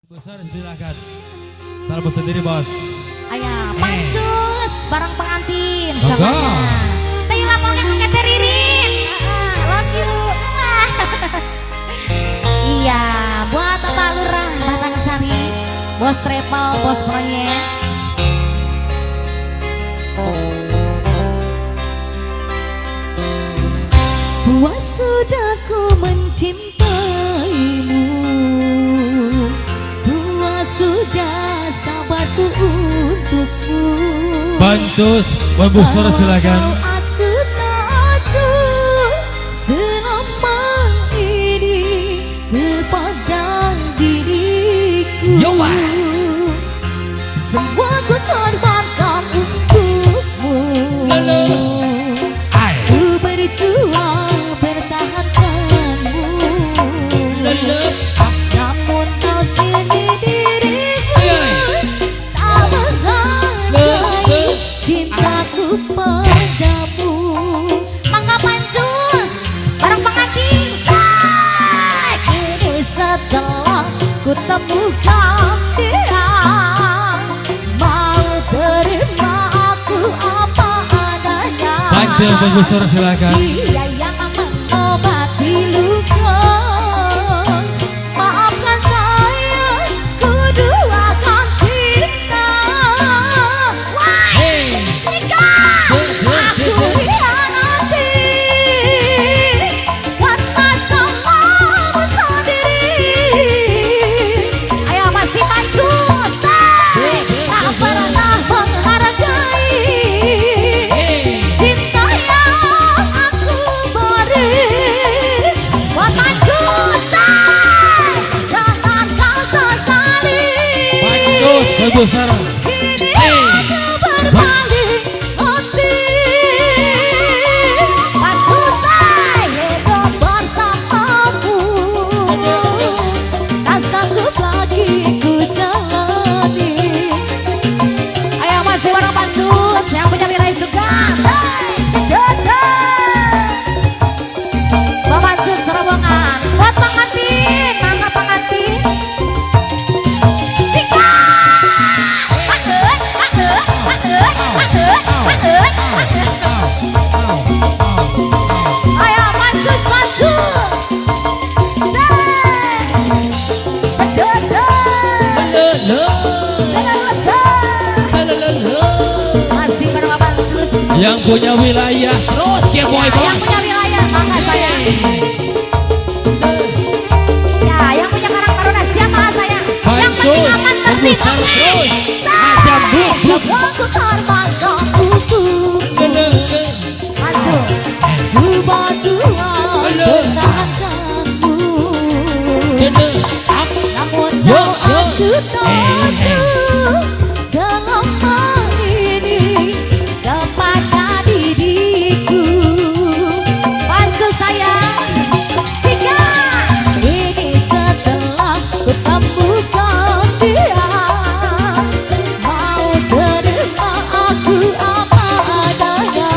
Besar silakan. Salam bos sendiri bos. Ayah, pancus barang pengantin Monggo. semuanya. Teh lamongan ke Teh Ririn. Love you. Iya, buat Bapak Lurah Batang Sari, bos travel, bos proyek. Buat sudah ku mencintaimu, buat sudah sabarku untukmu. Pancus, Bambusor silakan. Acu tak acu selama ini kepada diriku. Yo, Wah. Semua ku korbankan untukmu. Ku berjuang pertahankanmu. Namun kau sendiri tak menghargai cintaku padamu. Mangga pancus barang pengantin. Kini setelah ku temukan dia, mau terima aku apa adanya. Pancus, Bambusor silakan. Dia yang mengobati luka. Maafkan saya, ku duakan cinta. Wah, Nika, aku hianati karena salahmu sendiri. Ayo masih pancus, tak pernah menghargai cinta yang aku beri. Buat pancus, jangan kau sesali. Pancus, Bambusor. Kini aku berbalik hati. Pancus, hidup bersamamu tak sanggup lagi ku jalani. Ayo masih bareng pancus yang punya wilayah juga. Jojo Bapak pancus serobongan buat pengantin, mangga pengantin. Sika aduh. Ayo pancus Jojo masih bareng Bapak pancus. Yang punya wilayah terus dia boy Yang bos. punya wilayah, mangga saya. Ya, yang punya Karang Taruna siapa saya? Yang penting Pancus, aman tertib. Bambusor terus. Ajam buk. Aku terbangkan buku. Pancus, ku berjuang pertahankanmu. Namun kau aku tuju selama ini kepada diriku. Pancus sayang, Sika. Ini setelah ku temukan dia, mau terima aku apa adanya.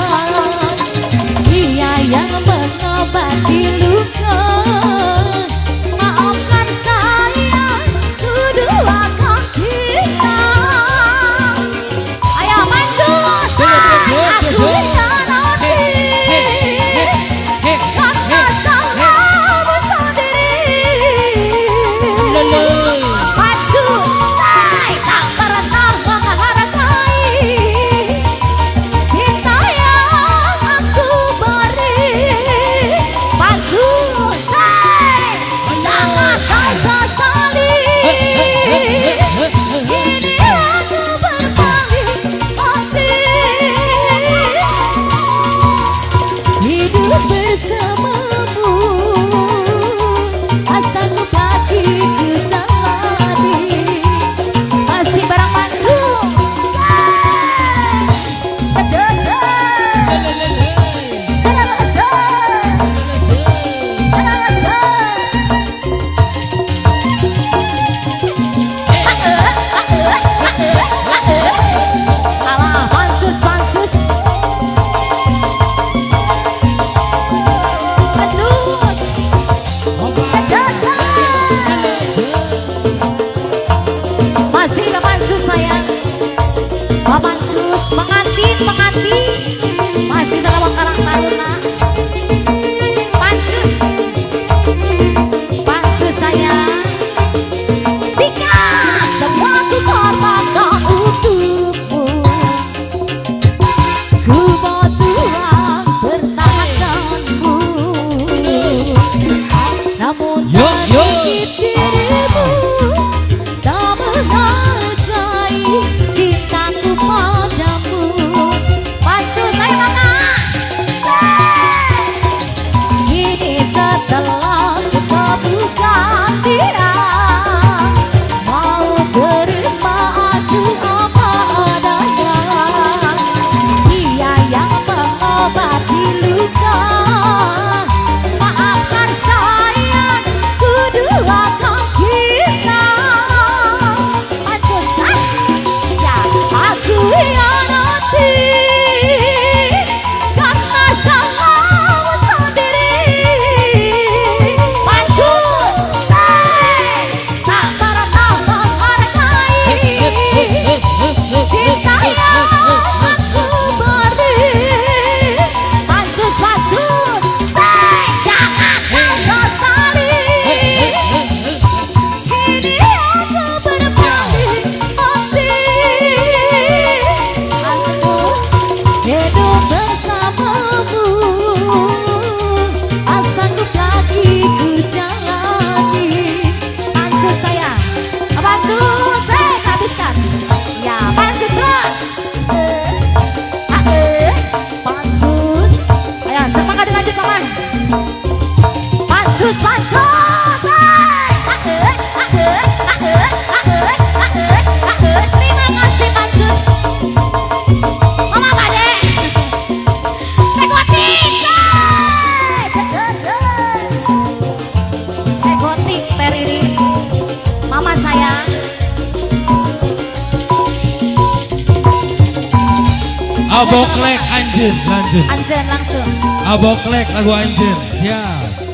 Dia yang mengobati luka. Maafkan saya, ku duakan cinta. Aboklek anjir lanjut. Anjen langsung. Aboklek lagu anjir. Siap.